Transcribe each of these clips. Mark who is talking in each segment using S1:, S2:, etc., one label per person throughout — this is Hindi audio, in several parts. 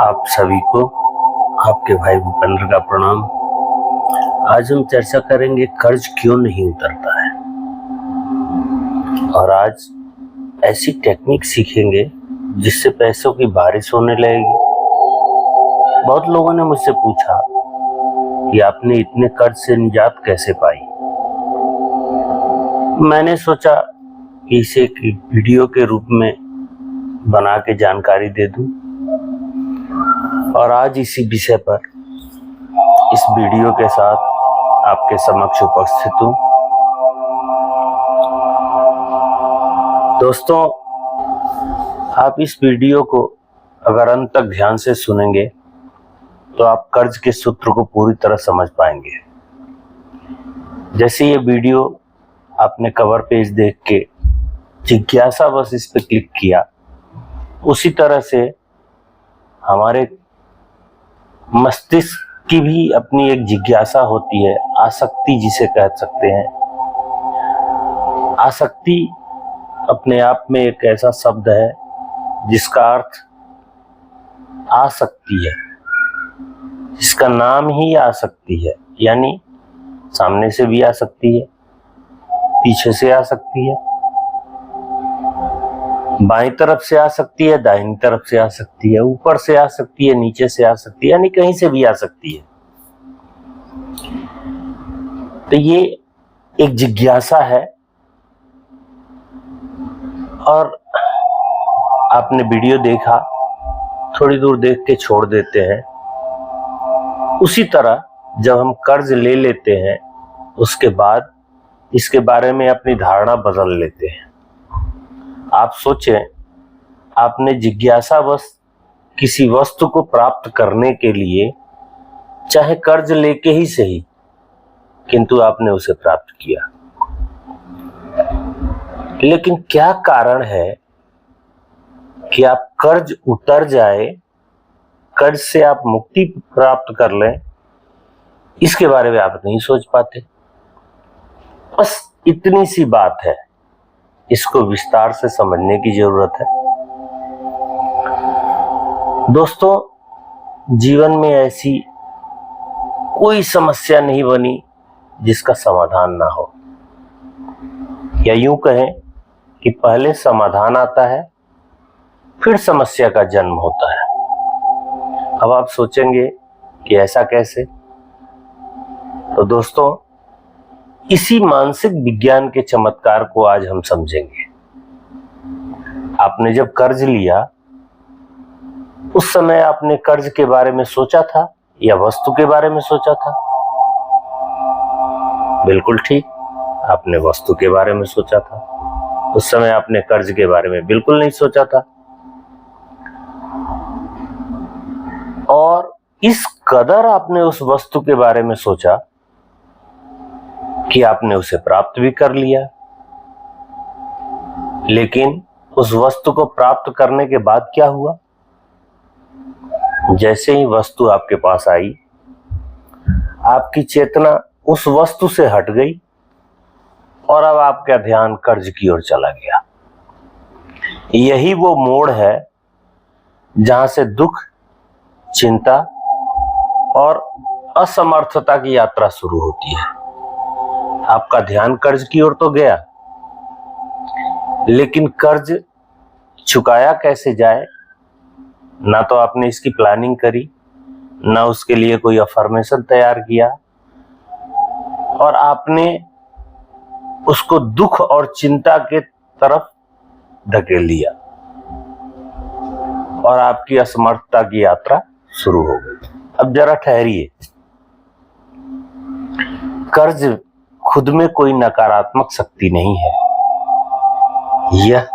S1: आप सभी को आपके भाई भूपेंद्र का प्रणाम। आज हम चर्चा करेंगे कर्ज क्यों नहीं उतरता है, और आज ऐसी टेक्निक सीखेंगे जिससे पैसों की बारिश होने लगेगी। बहुत लोगों ने मुझसे पूछा कि आपने इतने कर्ज से निजात कैसे पाई। मैंने सोचा कि इसे एक वीडियो के रूप में बना के जानकारी दे दूं, और आज इसी विषय पर इस वीडियो के साथ आपके समक्ष उपस्थित हूं। दोस्तों, आप इस वीडियो को अगर अंत तक ध्यान से सुनेंगे तो आप कर्ज के सूत्र को पूरी तरह समझ पाएंगे। जैसे ये वीडियो आपने कवर पेज देख के जिज्ञासा बस इस पे क्लिक किया, उसी तरह से हमारे मस्तिष्क की भी अपनी एक जिज्ञासा होती है, आसक्ति जिसे कह सकते हैं। आसक्ति अपने आप में एक ऐसा शब्द है जिसका अर्थ आसक्ति है, जिसका नाम ही आसक्ति है। यानी सामने से भी आ सकती है, पीछे से आ सकती है, बाईं तरफ से आ सकती है, दाहिनी तरफ से आ सकती है, ऊपर से आ सकती है, नीचे से आ सकती है, यानी कहीं से भी आ सकती है। तो ये एक जिज्ञासा है। और आपने वीडियो देखा, थोड़ी दूर देख के छोड़ देते हैं। उसी तरह जब हम कर्ज ले लेते हैं, उसके बाद इसके बारे में अपनी धारणा बदल लेते हैं। आप सोचें, आपने जिज्ञासावश किसी वस्तु को प्राप्त करने के लिए चाहे कर्ज लेके ही सही, किंतु आपने उसे प्राप्त किया। लेकिन क्या कारण है कि आप कर्ज उतर जाए, कर्ज से आप मुक्ति प्राप्त कर लें, इसके बारे में आप नहीं सोच पाते। बस इतनी सी बात है, इसको विस्तार से समझने की जरूरत है। दोस्तों, जीवन में ऐसी कोई समस्या नहीं बनी जिसका समाधान ना हो, या यूं कहें कि पहले समाधान आता है, फिर समस्या का जन्म होता है। अब आप सोचेंगे कि ऐसा कैसे? तो दोस्तों, इसी मानसिक विज्ञान के चमत्कार को आज हम समझेंगे। आपने जब कर्ज लिया, उस समय आपने कर्ज के बारे में सोचा था या वस्तु के बारे में सोचा था? बिल्कुल ठीक, आपने वस्तु के बारे में सोचा था। उस समय आपने कर्ज के बारे में बिल्कुल नहीं सोचा था। और इस कदर आपने उस वस्तु के बारे में सोचा कि आपने उसे प्राप्त भी कर लिया। लेकिन उस वस्तु को प्राप्त करने के बाद क्या हुआ? जैसे ही वस्तु आपके पास आई, आपकी चेतना उस वस्तु से हट गई और अब आपका ध्यान कर्ज की ओर चला गया। यही वो मोड़ है जहां से दुख, चिंता और असमर्थता की यात्रा शुरू होती है। आपका ध्यान कर्ज की ओर तो गया, लेकिन कर्ज चुकाया कैसे जाए, ना तो आपने इसकी प्लानिंग करी, ना उसके लिए कोई अफर्मेशन तैयार किया, और आपने उसको दुख और चिंता के तरफ धकेल दिया और आपकी असमर्थता की यात्रा शुरू हो गई। अब जरा ठहरिए। कर्ज खुद में कोई नकारात्मक शक्ति नहीं है। यह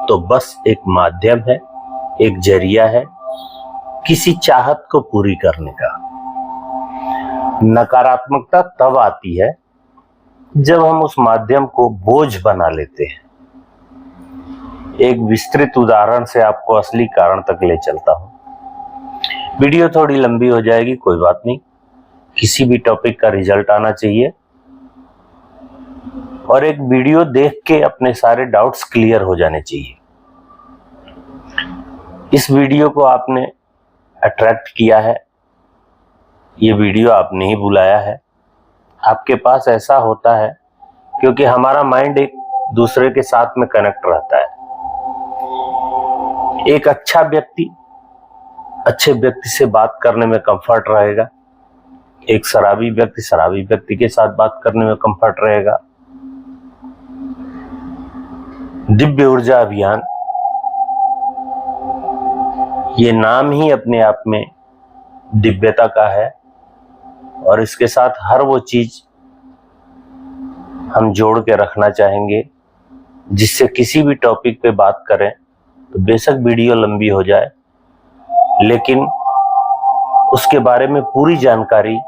S1: तो बस एक माध्यम है, एक जरिया है किसी चाहत को पूरी करने का। नकारात्मकता तब आती है जब हम उस माध्यम को बोझ बना लेते हैं। एक विस्तृत उदाहरण से आपको असली कारण तक ले चलता हूं। वीडियो थोड़ी लंबी हो जाएगी, कोई बात नहीं। किसी भी टॉपिक का रिजल्ट आना चाहिए, और एक वीडियो देख के अपने सारे डाउट्स क्लियर हो जाने चाहिए। इस वीडियो को आपने अट्रैक्ट किया है, ये वीडियो आपने ही बुलाया है। आपके पास ऐसा होता है क्योंकि हमारा माइंड एक दूसरे के साथ में कनेक्ट रहता है। एक अच्छा व्यक्ति अच्छे व्यक्ति से बात करने में कंफर्ट रहेगा, एक शराबी व्यक्ति के साथ बात करने में कंफर्ट रहेगा। दिव्य ऊर्जा अभियान, ये नाम ही अपने आप में दिव्यता का है और इसके साथ हर वो चीज हम जोड़ के रखना चाहेंगे जिससे किसी भी टॉपिक पे बात करें तो बेशक वीडियो लंबी हो जाए, लेकिन उसके बारे में पूरी जानकारी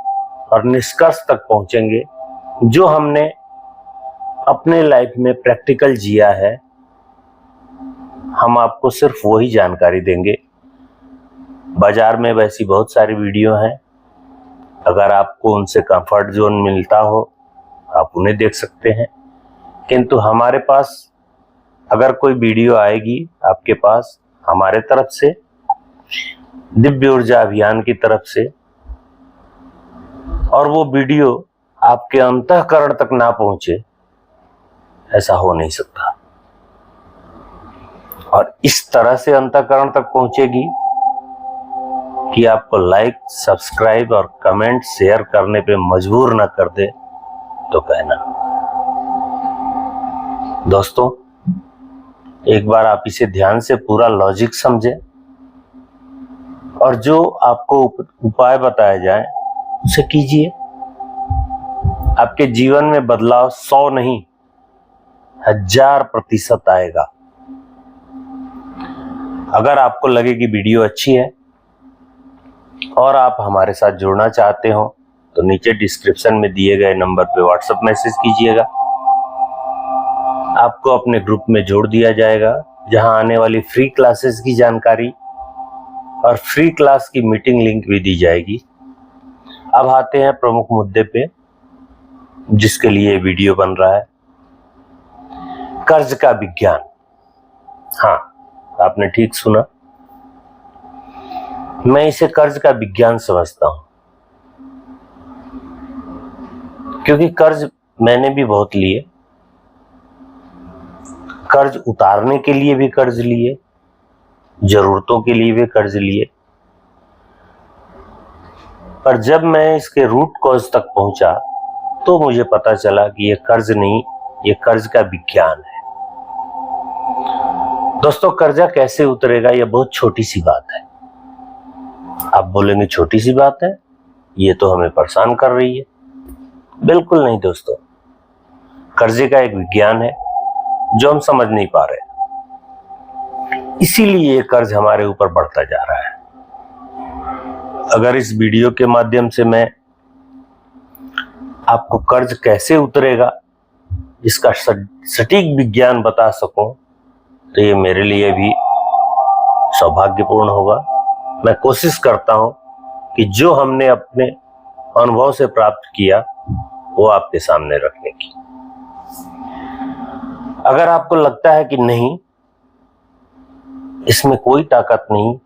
S1: और निष्कर्ष तक पहुंचेंगे। जो हमने अपने लाइफ में प्रैक्टिकल जिया है, हम आपको सिर्फ वही जानकारी देंगे। बाजार में वैसी बहुत सारी वीडियो हैं, अगर आपको उनसे कंफर्ट जोन मिलता हो आप उन्हें देख सकते हैं, किंतु हमारे पास अगर कोई वीडियो आएगी आपके पास हमारे तरफ से, दिव्य ऊर्जा अभियान की तरफ से, और वो वीडियो आपके अंतःकरण तक ना पहुंचे, ऐसा हो नहीं सकता। और इस तरह से अंतःकरण तक पहुंचेगी कि आपको लाइक, सब्सक्राइब और कमेंट शेयर करने पे मजबूर ना कर दे तो कहना। दोस्तों, एक बार आप इसे ध्यान से पूरा लॉजिक समझें और जो आपको उपाय बताया जाए उसे कीजिए। आपके जीवन में बदलाव 100 नहीं 1000% आएगा। अगर आपको लगे कि वीडियो अच्छी है और आप हमारे साथ जुड़ना चाहते हो तो नीचे डिस्क्रिप्शन में दिए गए नंबर पे व्हाट्सएप मैसेज कीजिएगा। आपको अपने ग्रुप में जोड़ दिया जाएगा, जहां आने वाली फ्री क्लासेस की जानकारी और फ्री क्लास की मीटिंग लिंक भी दी जाएगी। अब आते हैं प्रमुख मुद्दे पे जिसके लिए वीडियो बन रहा है, कर्ज का विज्ञान। हाँ, आपने ठीक सुना, मैं इसे कर्ज का विज्ञान समझता हूं, क्योंकि कर्ज मैंने भी बहुत लिए, कर्ज उतारने के लिए भी कर्ज लिए, जरूरतों के लिए भी कर्ज लिए, पर जब मैं इसके रूट कॉज तक पहुंचा तो मुझे पता चला कि ये कर्ज नहीं, ये कर्ज का विज्ञान है। दोस्तों, कर्जा कैसे उतरेगा, यह बहुत छोटी सी बात है। आप बोलेंगे छोटी सी बात है, ये तो हमें परेशान कर रही है। बिल्कुल नहीं दोस्तों, कर्जे का एक विज्ञान है जो हम समझ नहीं पा रहे, इसीलिए ये कर्ज हमारे ऊपर बढ़ता जा रहा है। अगर इस वीडियो के माध्यम से मैं आपको कर्ज कैसे उतरेगा इसका सटीक विज्ञान बता सकूं तो ये मेरे लिए भी सौभाग्यपूर्ण होगा। मैं कोशिश करता हूं कि जो हमने अपने अनुभव से प्राप्त किया वो आपके सामने रखने की। अगर आपको लगता है कि नहीं, इसमें कोई ताकत नहीं,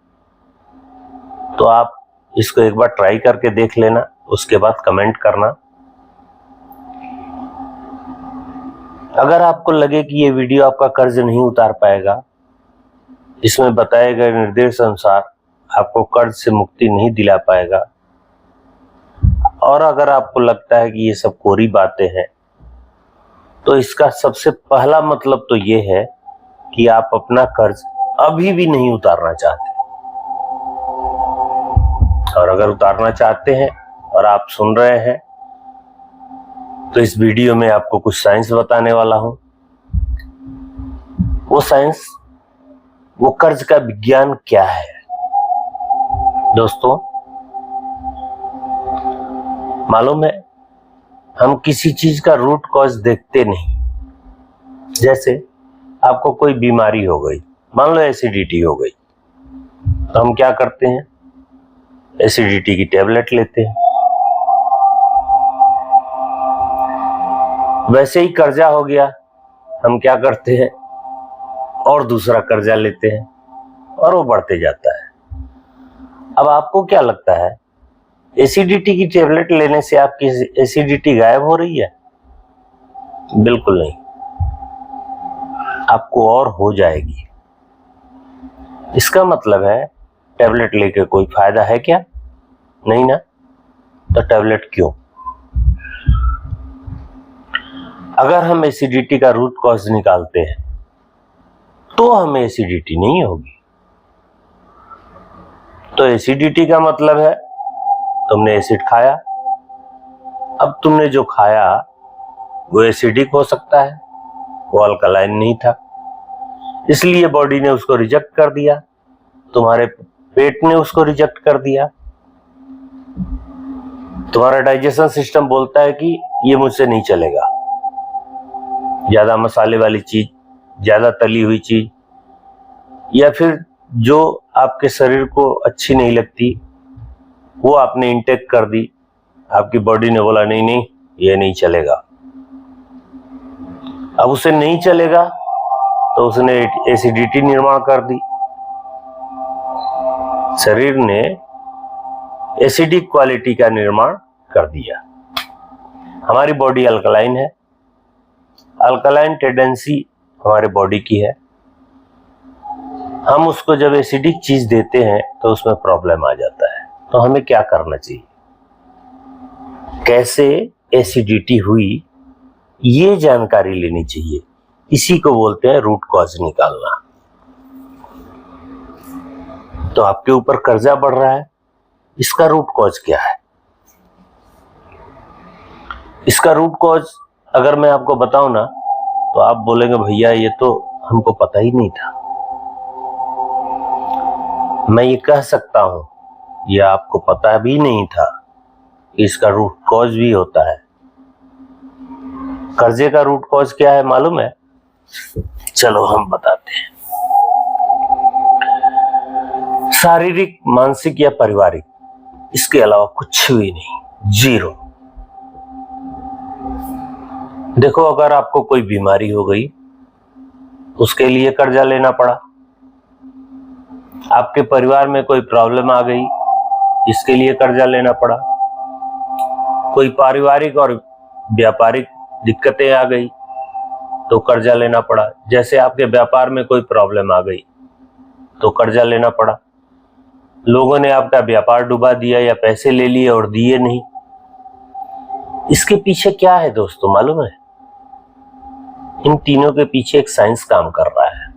S1: तो आप इसको एक बार ट्राई करके देख लेना, उसके बाद कमेंट करना। अगर आपको लगे कि ये वीडियो आपका कर्ज नहीं उतार पाएगा, इसमें बताए गए निर्देश अनुसार आपको कर्ज से मुक्ति नहीं दिला पाएगा, और अगर आपको लगता है कि ये सब कोरी बातें हैं, तो इसका सबसे पहला मतलब तो ये है कि आप अपना कर्ज अभी भी नहीं उतारना चाहते। और अगर उतारना चाहते हैं और आप सुन रहे हैं तो इस वीडियो में आपको कुछ साइंस बताने वाला हूं। वो साइंस, वो कर्ज का विज्ञान क्या है। दोस्तों, मालूम है, हम किसी चीज का रूट कॉज देखते नहीं। जैसे आपको कोई बीमारी हो गई, मान लो एसिडिटी हो गई, तो हम क्या करते हैं, एसिडिटी की टेबलेट लेते हैं। वैसे ही कर्जा हो गया, हम क्या करते हैं, और दूसरा कर्जा लेते हैं और वो बढ़ते जाता है। अब आपको क्या लगता है एसिडिटी की टेबलेट लेने से आपकी एसिडिटी गायब हो रही है? बिल्कुल नहीं, आपको और हो जाएगी। इसका मतलब है टेबलेट लेके कोई फायदा है क्या? नहीं ना, तो टेबलेट क्यों? अगर हम एसिडिटी का रूट कॉज निकालते हैं तो हमें एसिडिटी नहीं होगी। तो एसिडिटी का मतलब है तुमने एसिड खाया, अब तुमने जो खाया वो एसिडिक हो सकता है, वो अल्कलाइन नहीं था, इसलिए बॉडी ने उसको रिजेक्ट कर दिया, तुम्हारे पेट ने उसको रिजेक्ट कर दिया। तुम्हारा डाइजेशन सिस्टम बोलता है कि ये मुझसे नहीं चलेगा, ज्यादा मसाले वाली चीज, ज्यादा तली हुई चीज, या फिर जो आपके शरीर को अच्छी नहीं लगती वो आपने इंटेक कर दी, आपकी बॉडी ने बोला नहीं नहीं ये नहीं चलेगा। अब उसे नहीं चलेगा तो उसने एसिडिटी निर्माण कर दी। शरीर ने एसिडिक क्वालिटी का निर्माण कर दिया। हमारी बॉडी अल्कलाइन है, अल्कलाइन टेंडेंसी हमारे बॉडी की है। हम उसको जब एसिडिक चीज देते हैं तो उसमें प्रॉब्लम आ जाता है। तो हमें क्या करना चाहिए, कैसे एसिडिटी हुई ये जानकारी लेनी चाहिए। इसी को बोलते हैं रूट कॉज निकालना। तो आपके ऊपर कर्जा बढ़ रहा है, इसका रूट कॉज क्या है? इसका रूट कॉज अगर मैं आपको बताऊं ना तो आप बोलेंगे भैया ये तो हमको पता ही नहीं था। मैं ये कह सकता हूं ये आपको पता भी नहीं था, इसका रूट कॉज भी होता है। कर्जे का रूट कॉज क्या है मालूम है? चलो हम बताते हैं। शारीरिक, मानसिक या पारिवारिक, इसके अलावा कुछ भी नहीं, जीरो। देखो अगर आपको कोई बीमारी हो गई उसके लिए कर्जा लेना पड़ा, आपके परिवार में कोई प्रॉब्लम आ गई इसके लिए कर्जा लेना पड़ा, कोई पारिवारिक और व्यापारिक दिक्कतें आ गई तो कर्जा लेना पड़ा। जैसे आपके व्यापार में कोई प्रॉब्लम आ गई तो कर्जा लेना पड़ा, लोगों ने आपका व्यापार डुबा दिया या पैसे ले लिए और दिए नहीं। इसके पीछे क्या है दोस्तों मालूम है? इन तीनों के पीछे एक साइंस काम कर रहा है।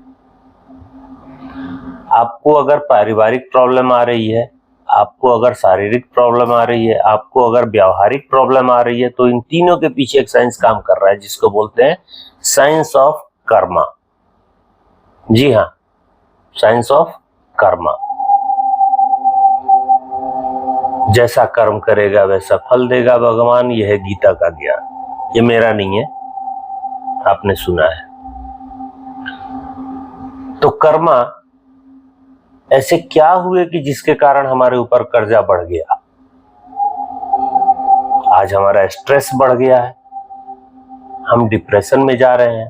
S1: आपको अगर पारिवारिक प्रॉब्लम आ रही है, आपको अगर शारीरिक प्रॉब्लम आ रही है, आपको अगर व्यावहारिक प्रॉब्लम आ रही है, तो इन तीनों के पीछे एक साइंस काम कर रहा है जिसको बोलते हैं साइंस ऑफ कर्मा। जी हाँ, साइंस ऑफ कर्मा। जैसा कर्म करेगा वैसा फल देगा भगवान, यह है गीता का ज्ञान। ये मेरा नहीं है, आपने सुना है। तो कर्मा ऐसे क्या हुए कि जिसके कारण हमारे ऊपर कर्जा बढ़ गया? आज हमारा स्ट्रेस बढ़ गया है, हम डिप्रेशन में जा रहे हैं,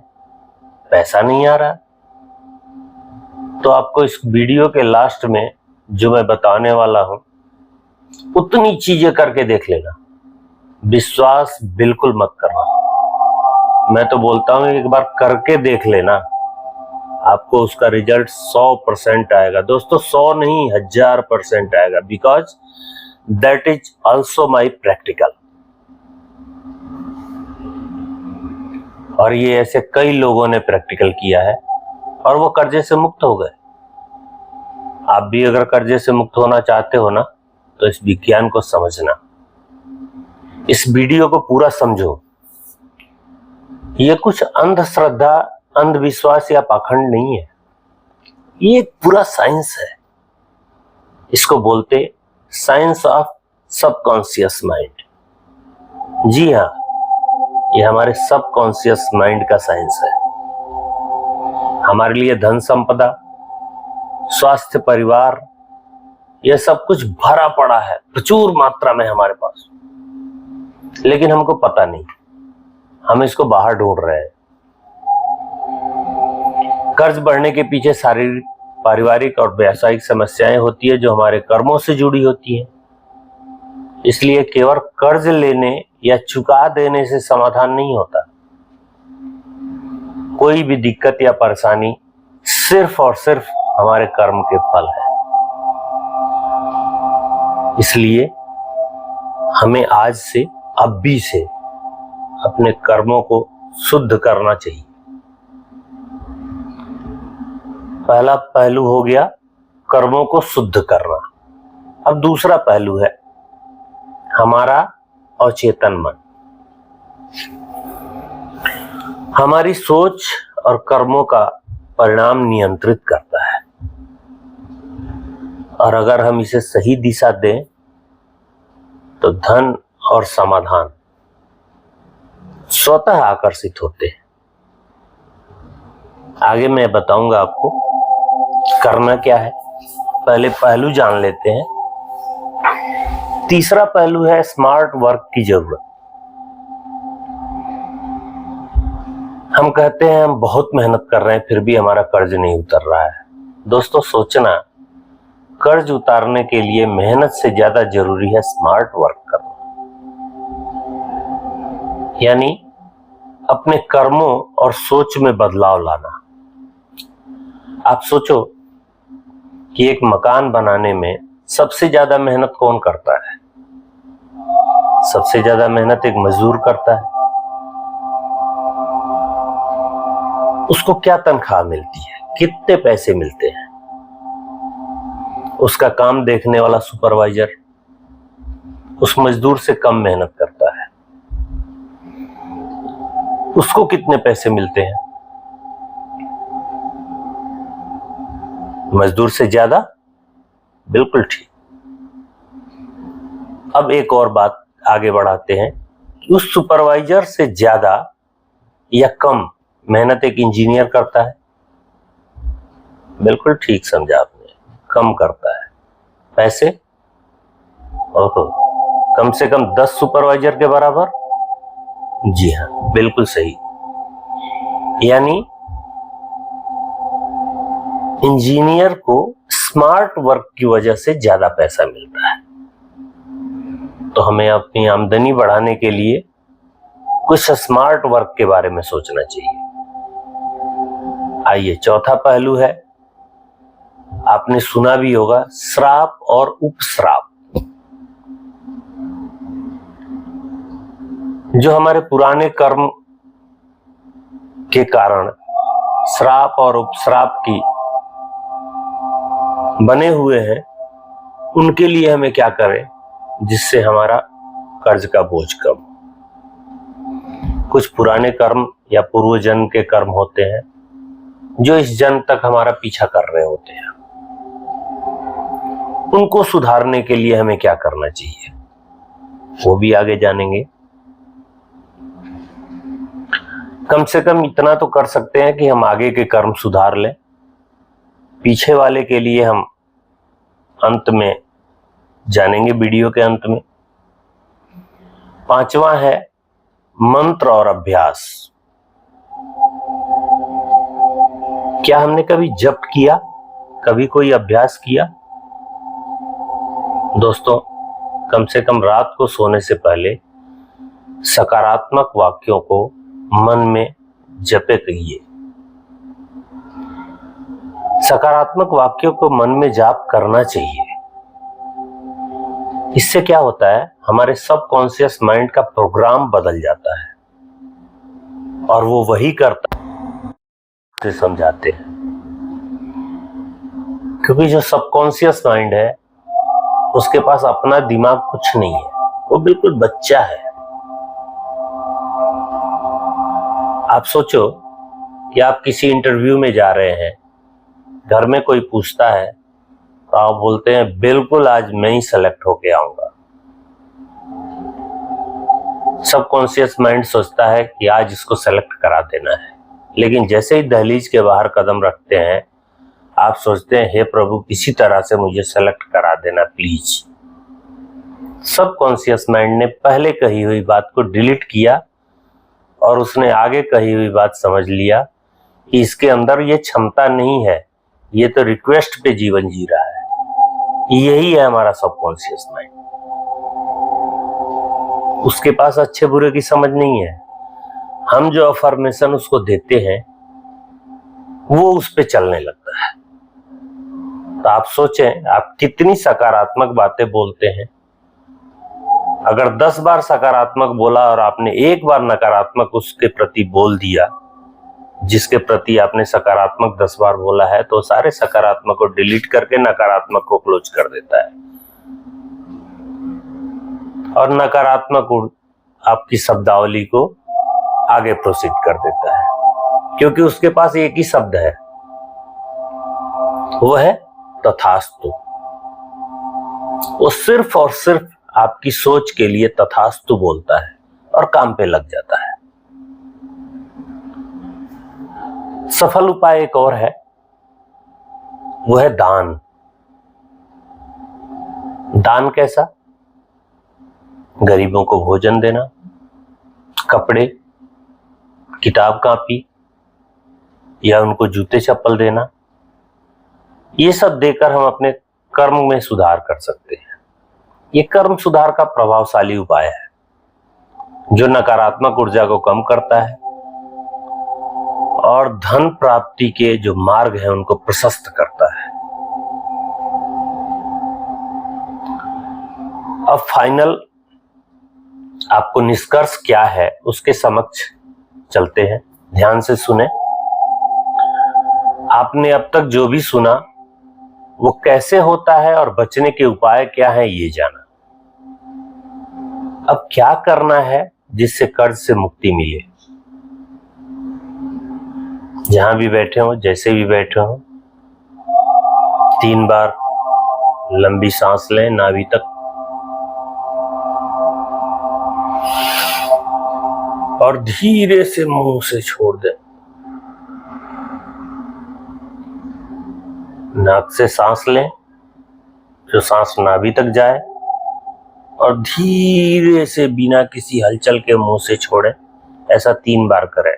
S1: पैसा नहीं आ रहा। तो आपको इस वीडियो के लास्ट में जो मैं बताने वाला हूं उतनी चीजें करके देख लेना, विश्वास बिल्कुल मत करना। मैं तो बोलता हूं एक बार करके देख लेना, आपको उसका रिजल्ट 100% आएगा। दोस्तों 100 नहीं 1000% आएगा, because that is also my practical. और ये ऐसे कई लोगों ने प्रैक्टिकल किया है और वो कर्जे से मुक्त हो गए। आप भी अगर कर्जे से मुक्त होना चाहते हो ना तो इस विज्ञान को समझना, इस वीडियो को पूरा समझो। ये कुछ अंधश्रद्धा, अंधविश्वास या पाखंड नहीं है, ये पूरा साइंस है। इसको बोलते साइंस ऑफ सबकॉन्शियस माइंड। जी हाँ, ये हमारे सबकॉन्शियस माइंड का साइंस है। हमारे लिए धन संपदा, स्वास्थ्य, परिवार, यह सब कुछ भरा पड़ा है प्रचुर मात्रा में हमारे पास, लेकिन हमको पता नहीं, हम इसको बाहर ढूंढ रहे हैं। कर्ज बढ़ने के पीछे शारीरिक पारिवारिक और व्यावसायिक समस्याएं होती है जो हमारे कर्मों से जुड़ी होती हैं। इसलिए केवल कर्ज लेने या चुका देने से समाधान नहीं होता। कोई भी दिक्कत या परेशानी सिर्फ और सिर्फ हमारे कर्म के फल है। इसलिए हमें आज से, अभी से अपने कर्मों को शुद्ध करना चाहिए। पहला पहलू हो गया कर्मों को शुद्ध करना। अब दूसरा पहलू है हमारा अचेतन मन। हमारी सोच और कर्मों का परिणाम नियंत्रित करता है, और अगर हम इसे सही दिशा दें तो धन और समाधान स्वतः आकर्षित होते हैं। आगे मैं बताऊंगा आपको करना क्या है। पहले पहलू जान लेते हैं। तीसरा पहलू है स्मार्ट वर्क की जरूरत। हम कहते हैं हम बहुत मेहनत कर रहे हैं फिर भी हमारा कर्ज नहीं उतर रहा है। दोस्तों, सोचना, कर्ज उतारने के लिए मेहनत से ज्यादा जरूरी है स्मार्ट वर्क करना, यानी अपने कर्मों और सोच में बदलाव लाना। आप सोचो कि एक मकान बनाने में सबसे ज्यादा मेहनत कौन करता है? सबसे ज्यादा मेहनत एक मजदूर करता है। उसको क्या तनख्वाह मिलती है? कितने पैसे मिलते हैं? उसका काम देखने वाला सुपरवाइजर उस मजदूर से कम मेहनत करता है। उसको कितने पैसे मिलते हैं? मजदूर से ज्यादा? बिल्कुल ठीक। अब एक और बात आगे बढ़ाते हैं कि उस सुपरवाइजर से ज्यादा या कम मेहनत एक इंजीनियर करता है। बिल्कुल ठीक समझा आपने, कम करता है। पैसे? ओहो, कम से कम 10 सुपरवाइजर के बराबर। जी हाँ, बिल्कुल सही। यानी इंजीनियर को स्मार्ट वर्क की वजह से ज्यादा पैसा मिलता है। तो हमें अपनी आमदनी बढ़ाने के लिए कुछ स्मार्ट वर्क के बारे में सोचना चाहिए। आइए, चौथा पहलू है, आपने सुना भी होगा, श्राप और उपश्राप। जो हमारे पुराने कर्म के कारण श्राप और उपश्राप की बने हुए हैं, उनके लिए हमें क्या करें जिससे हमारा कर्ज का बोझ कम। कुछ पुराने कर्म या पूर्व जन्म के कर्म होते हैं जो इस जन्म तक हमारा पीछा कर रहे होते हैं। उनको सुधारने के लिए हमें क्या करना चाहिए वो भी आगे जानेंगे। कम से कम इतना तो कर सकते हैं कि हम आगे के कर्म सुधार लें। पीछे वाले के लिए हम अंत में जानेंगे, वीडियो के अंत में। पांचवा है मंत्र और अभ्यास। क्या हमने कभी जप किया, कभी कोई अभ्यास किया? दोस्तों, कम से कम रात को सोने से पहले सकारात्मक वाक्यों को मन में जपे करिए। सकारात्मक वाक्यों को मन में जाप करना चाहिए। इससे क्या होता है, हमारे सबकॉन्शियस माइंड का प्रोग्राम बदल जाता है और वो वही करता है समझाते हैं। क्योंकि जो सबकॉन्शियस माइंड है उसके पास अपना दिमाग कुछ नहीं है, वो बिल्कुल बच्चा है। आप सोचो कि आप किसी इंटरव्यू में जा रहे हैं, घर में कोई पूछता है तो आप बोलते हैं बिल्कुल आज मैं ही सेलेक्ट होके आऊंगा। सबकॉन्शियस माइंड सोचता है कि आज इसको सेलेक्ट करा देना है, लेकिन जैसे ही दहलीज के बाहर कदम रखते हैं आप सोचते हैं हे प्रभु किसी तरह से मुझे सेलेक्ट करा देना प्लीज। सबकॉन्शियस माइंड ने पहले कही हुई बात को डिलीट किया और उसने आगे कही हुई बात समझ लिया कि इसके अंदर ये क्षमता नहीं है, ये तो रिक्वेस्ट पे जीवन जी रहा है। यही है हमारा सबकॉन्शियस माइंड। उसके पास अच्छे बुरे की समझ नहीं है। हम जो अफर्मेशन उसको देते हैं वो उस पे चलने लगता है। तो आप सोचें, आप कितनी सकारात्मक बातें बोलते हैं। अगर 10 बार सकारात्मक बोला और आपने एक बार नकारात्मक उसके प्रति बोल दिया, जिसके प्रति आपने सकारात्मक 10 बार बोला है, तो सारे सकारात्मक को डिलीट करके नकारात्मक को क्लोज कर देता है और नकारात्मक आपकी शब्दावली को आगे प्रोसीड कर देता है, क्योंकि उसके पास एक ही शब्द है, वो है तथास्तु। वो सिर्फ और सिर्फ आपकी सोच के लिए तथास्तु बोलता है और काम पे लग जाता है। सफल उपाय एक और है, वो है दान। दान कैसा? गरीबों को भोजन देना, कपड़े, किताब कापी या उनको जूते चप्पल देना, ये सब देकर हम अपने कर्म में सुधार कर सकते हैं। ये कर्म सुधार का प्रभावशाली उपाय है जो नकारात्मक ऊर्जा को कम करता है और धन प्राप्ति के जो मार्ग हैं उनको प्रशस्त करता है। अब फाइनल आपको निष्कर्ष क्या है उसके समक्ष चलते हैं। ध्यान से सुने। आपने अब तक जो भी सुना वो कैसे होता है और बचने के उपाय क्या हैं ये जाना। अब क्या करना है जिससे कर्ज से मुक्ति मिले। जहां भी बैठे हो, जैसे भी बैठे हो, 3 बार लंबी सांस लें नाभि तक और धीरे से मुंह से छोड़ दें। नाक से सांस लें, जो सांस नाभि तक जाए और धीरे से बिना किसी हलचल के मुंह से छोड़ें। ऐसा 3 बार करें।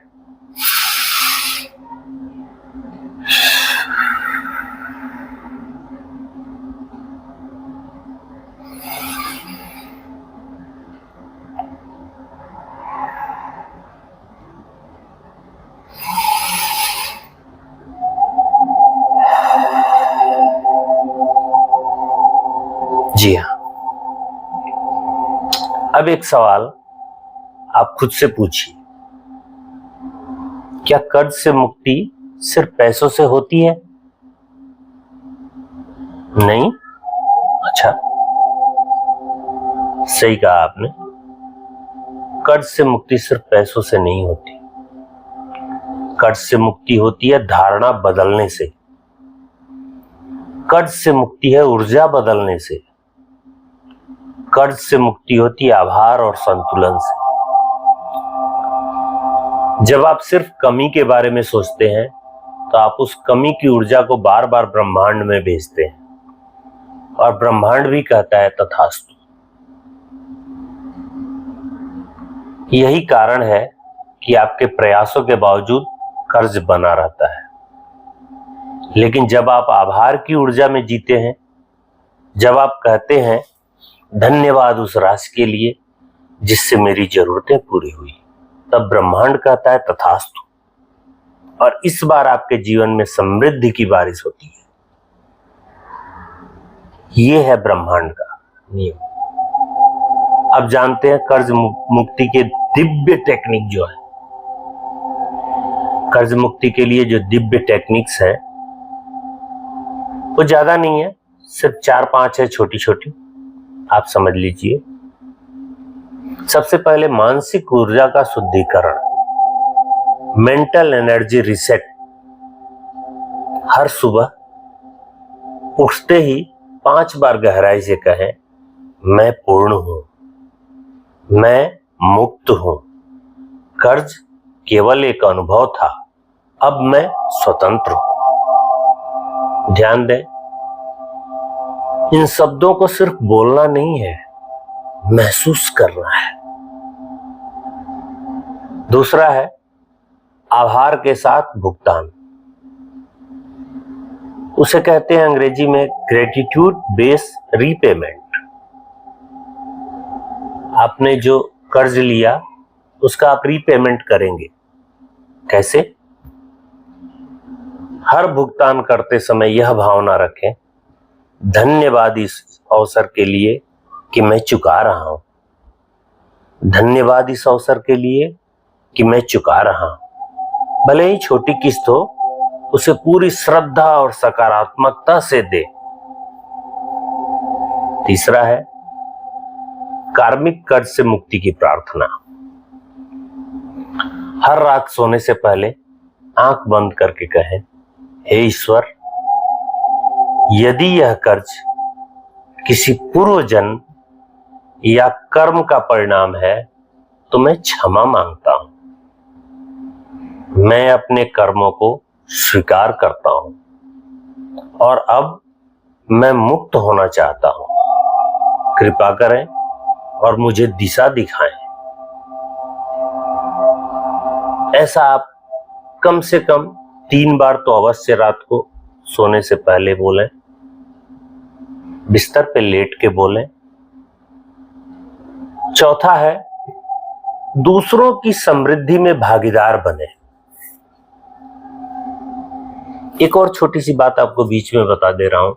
S1: जी हाँ। अब एक सवाल आप खुद से पूछिए, क्या कर्ज से मुक्ति सिर्फ पैसों से होती है? नहीं? अच्छा, सही कहा आपने। कर्ज से मुक्ति सिर्फ पैसों से नहीं होती। कर्ज से मुक्ति होती है धारणा बदलने से। कर्ज से मुक्ति है ऊर्जा बदलने से। कर्ज से मुक्ति होती है आभार और संतुलन से। जब आप सिर्फ कमी के बारे में सोचते हैं तो आप उस कमी की ऊर्जा को बार बार ब्रह्मांड में भेजते हैं और ब्रह्मांड भी कहता है तथास्तु। यही कारण है कि आपके प्रयासों के बावजूद कर्ज बना रहता है। लेकिन जब आप आभार की ऊर्जा में जीते हैं, जब आप कहते हैं धन्यवाद उस राशि के लिए जिससे मेरी जरूरतें पूरी हुई, तब ब्रह्मांड कहता है तथास्तु। और इस बार आपके जीवन में समृद्धि की बारिश होती है। ये है ब्रह्मांड का नियम। अब जानते हैं कर्ज मुक्ति के दिव्य टेक्निक जो है। कर्ज मुक्ति के लिए जो दिव्य टेक्निक्स है वो ज्यादा नहीं है, सिर्फ 4-5 है, छोटी छोटी। आप समझ लीजिए। सबसे पहले मानसिक ऊर्जा का शुद्धिकरण, मेंटल एनर्जी रिसेट। हर सुबह उठते ही 5 बार गहराई से कहें, मैं पूर्ण हूं, मैं मुक्त हूं, कर्ज केवल एक अनुभव था, अब मैं स्वतंत्र हूं। ध्यान दें, इन शब्दों को सिर्फ बोलना नहीं है, महसूस करना है। दूसरा है आभार के साथ भुगतान। उसे कहते हैं अंग्रेजी में ग्रेटिट्यूड बेस्ड रीपेमेंट। आपने जो कर्ज लिया उसका आप रीपेमेंट करेंगे। कैसे? हर भुगतान करते समय यह भावना रखें, धन्यवाद इस अवसर के लिए कि मैं चुका रहा हूं, धन्यवाद इस अवसर के लिए कि मैं चुका रहा हूं। भले ही छोटी किस्त हो, उसे पूरी श्रद्धा और सकारात्मकता से दे। तीसरा है कार्मिक कर्ज से मुक्ति की प्रार्थना। हर रात सोने से पहले आंख बंद करके कहें, हे ईश्वर, यदि यह कर्ज किसी पूर्व जन्म या कर्म का परिणाम है तो मैं क्षमा मांगता हूं। मैं अपने कर्मों को स्वीकार करता हूं और अब मैं मुक्त होना चाहता हूं। कृपा करें और मुझे दिशा दिखाएं। ऐसा आप कम से कम 3 बार तो अवश्य रात को सोने से पहले बोलें, बिस्तर पे लेट के बोलें। चौथा है दूसरों की समृद्धि में भागीदार बने। एक और छोटी सी बात आपको बीच में बता दे रहा हूं।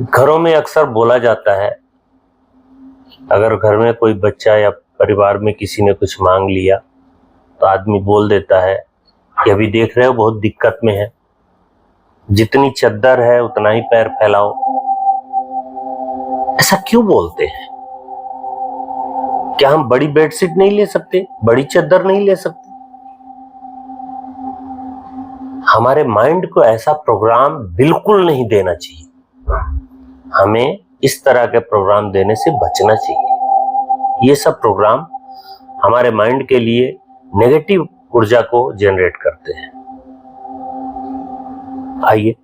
S1: घरों में अक्सर बोला जाता है, अगर घर में कोई बच्चा या परिवार में किसी ने कुछ मांग लिया तो आदमी बोल देता है कि अभी देख रहे हो बहुत दिक्कत में है, जितनी चद्दर है उतना ही पैर फैलाओ। ऐसा क्यों बोलते हैं? क्या हम बड़ी बेडशीट नहीं ले सकते, बड़ी चद्दर नहीं ले सकते? हमारे माइंड को ऐसा प्रोग्राम बिल्कुल नहीं देना चाहिए। हमें इस तरह के प्रोग्राम देने से बचना चाहिए। ये सब प्रोग्राम हमारे माइंड के लिए नेगेटिव ऊर्जा को जनरेट करते हैं। आइए,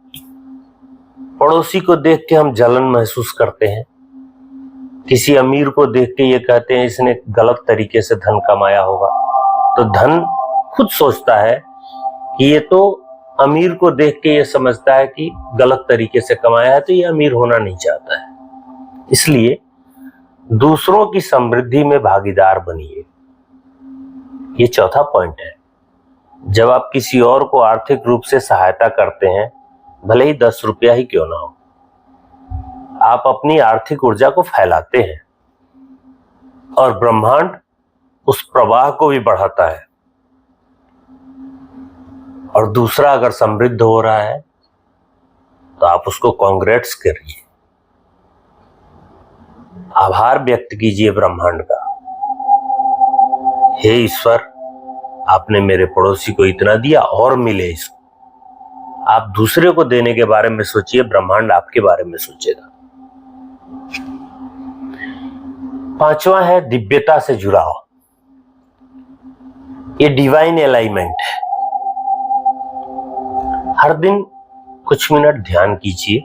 S1: पड़ोसी को देख के हम जलन महसूस करते हैं। किसी अमीर को देख के ये कहते हैं इसने गलत तरीके से धन कमाया होगा, तो धन खुद सोचता है कि ये तो अमीर को देख के ये समझता है कि गलत तरीके से कमाया है, तो ये अमीर होना नहीं चाहता है। इसलिए दूसरों की समृद्धि में भागीदार बनिए। ये चौथा पॉइंट है। जब आप किसी और को आर्थिक रूप से सहायता करते हैं, भले ही 10 रुपया ही क्यों ना हो, आप अपनी आर्थिक ऊर्जा को फैलाते हैं और ब्रह्मांड उस प्रवाह को भी बढ़ाता है। और दूसरा अगर समृद्ध हो रहा है तो आप उसको कांग्रेट्स करिए, आभार व्यक्त कीजिए ब्रह्मांड का। हे ईश्वर, आपने मेरे पड़ोसी को इतना दिया और मिले इसको। आप दूसरे को देने के बारे में सोचिए, ब्रह्मांड आपके बारे में सोचेगा। 5वां है दिव्यता से जुड़ाव। ये डिवाइन अलाइनमेंट है। हर दिन कुछ मिनट ध्यान कीजिए,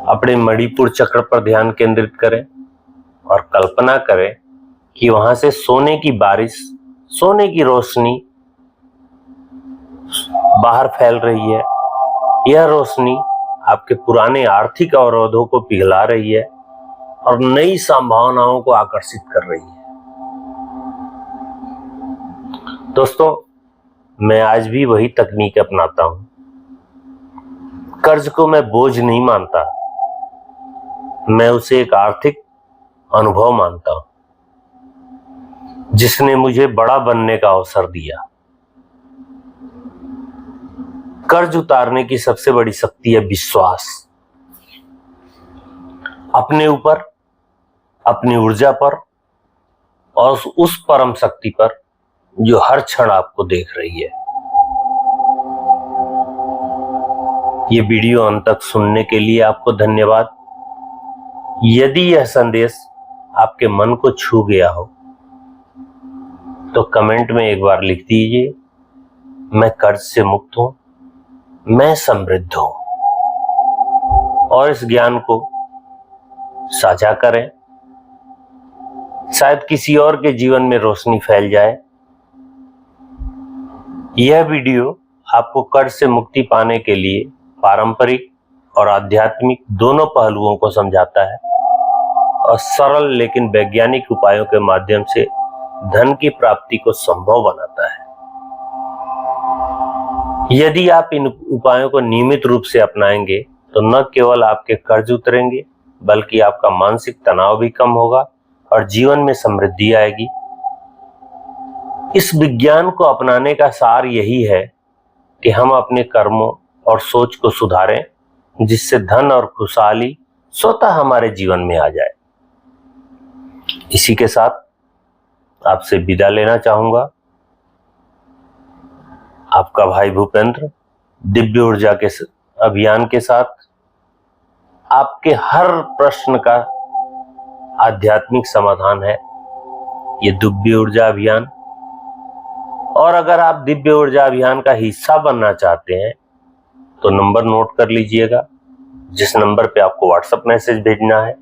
S1: अपने मणिपुर चक्र पर ध्यान केंद्रित करें और कल्पना करें कि वहां से सोने की बारिश, सोने की रोशनी बाहर फैल रही है। यह रोशनी आपके पुराने आर्थिक अवरोधों को पिघला रही है और नई संभावनाओं को आकर्षित कर रही है। दोस्तों, मैं आज भी वही तकनीक अपनाता हूं। कर्ज को मैं बोझ नहीं मानता, मैं उसे एक आर्थिक अनुभव मानता हूं जिसने मुझे बड़ा बनने का अवसर दिया। कर्ज उतारने की सबसे बड़ी शक्ति है विश्वास, अपने ऊपर, अपनी ऊर्जा पर और उस परम शक्ति पर जो हर क्षण आपको देख रही है। ये वीडियो अंत तक सुनने के लिए आपको धन्यवाद। यदि यह संदेश आपके मन को छू गया हो तो कमेंट में एक बार लिख दीजिए, मैं कर्ज से मुक्त हूं, मैं समृद्ध हूं। और इस ज्ञान को साझा करें, शायद किसी और के जीवन में रोशनी फैल जाए। यह वीडियो आपको कर्ज से मुक्ति पाने के लिए पारंपरिक और आध्यात्मिक दोनों पहलुओं को समझाता है और सरल लेकिन वैज्ञानिक उपायों के माध्यम से धन की प्राप्ति को संभव बनाता है। यदि आप इन उपायों को नियमित रूप से अपनाएंगे तो न केवल आपके कर्ज उतरेंगे बल्कि आपका मानसिक तनाव भी कम होगा और जीवन में समृद्धि आएगी। इस विज्ञान को अपनाने का सार यही है कि हम अपने कर्मों और सोच को सुधारें, जिससे धन और खुशहाली स्वतः हमारे जीवन में आ जाए। इसी के साथ आपसे विदा लेना चाहूंगा। आपका भाई भूपेंद्र दिव्य ऊर्जा के अभियान के साथ आपके हर प्रश्न का आध्यात्मिक समाधान है ये दिव्य ऊर्जा अभियान। और अगर आप दिव्य ऊर्जा अभियान का हिस्सा बनना चाहते हैं तो नंबर नोट कर लीजिएगा, जिस नंबर पे आपको व्हाट्सएप मैसेज भेजना है,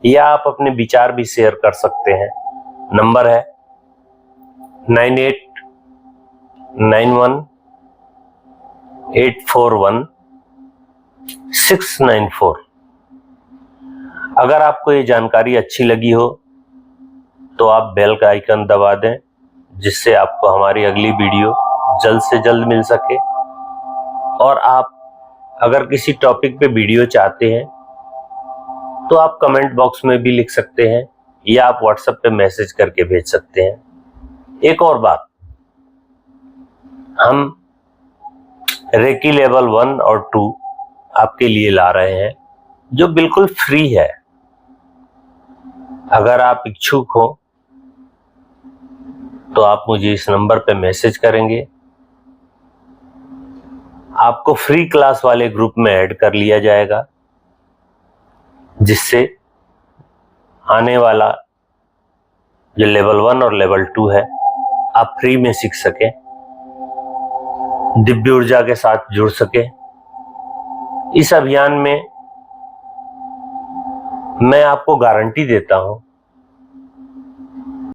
S1: या आप अपने विचार भी शेयर कर सकते हैं। नंबर है 9891841694। अगर आपको ये जानकारी अच्छी लगी हो तो आप बेल का आइकन दबा दें, जिससे आपको हमारी अगली वीडियो जल्द से जल्द मिल सके। और आप अगर किसी टॉपिक पे वीडियो चाहते हैं तो आप कमेंट बॉक्स में भी लिख सकते हैं या आप व्हाट्सएप पे मैसेज करके भेज सकते हैं। एक और बात, हम रेकी लेवल 1 और 2 आपके लिए ला रहे हैं जो बिल्कुल फ्री है। अगर आप इच्छुक हो तो आप मुझे इस नंबर पे मैसेज करेंगे, आपको फ्री क्लास वाले ग्रुप में ऐड कर लिया जाएगा, जिससे आने वाला जो लेवल 1 और लेवल 2 है आप फ्री में सीख सकें, दिव्य ऊर्जा के साथ जुड़ सके। इस अभियान में मैं आपको गारंटी देता हूं